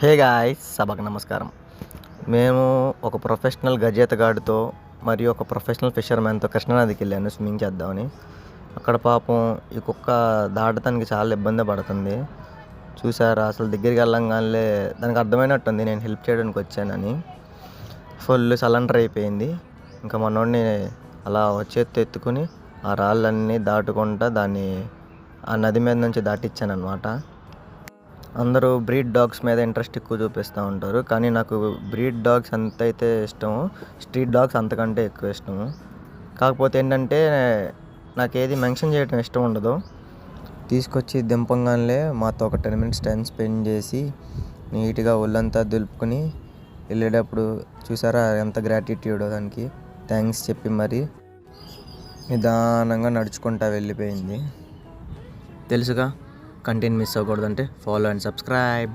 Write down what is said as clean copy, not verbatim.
Hey guys, సభకు నమస్కారం. మేము ఒక ప్రొఫెషనల్ గజేతగాడితో మరియు ఒక ప్రొఫెషనల్ ఫిషర్మెన్తో కృష్ణానదికి వెళ్ళాను స్విమ్మింగ్ చేద్దామని. అక్కడ పాపం ఈ కుక్క దాటడానికి చాలా ఇబ్బంది పడుతుంది. చూసారా, అసలు దగ్గరికి వెళ్ళంగానే దానికి అర్థమైనట్టుంది నేను హెల్ప్ చేయడానికి వచ్చానని. ఫుల్ సలెండర్ అయిపోయింది. ఇంకా మనోడిని అలా చేత్తో ఎత్తుకుని ఆ రాళ్ళన్నీ దాటుకుంటా దాన్ని ఆ నది మీద నుంచి దాటిచ్చాను అనమాట. అందరూ బ్రీడ్ డాగ్స్ మీద ఇంట్రెస్ట్ ఎక్కువ చూపిస్తూ ఉంటారు, కానీ నాకు బ్రీడ్ డాగ్స్ ఎంత అయితే ఇష్టమో స్ట్రీట్ డాగ్స్ అంతకంటే ఎక్కువ ఇష్టము. కాకపోతే ఏంటంటే నాకు ఏది మెన్షన్ చేయడం ఇష్టం ఉండదు. తీసుకొచ్చి దింపంగానే మాతో ఒక 10 minutes టైం స్పెండ్ చేసి నీట్గా ఒళ్ళంతా దులుపుకొని వెళ్ళేటప్పుడు చూసారా ఎంత గ్రాటిట్యూడో, దానికి థ్యాంక్స్ చెప్పి మరి నిదానంగా నడుచుకుంటా వెళ్ళిపోయింది. తెలుసుగా, కంటెంట్ మిస్ అవ్వకూడదంటే ఫాలో అండ్ సబ్స్క్రైబ్.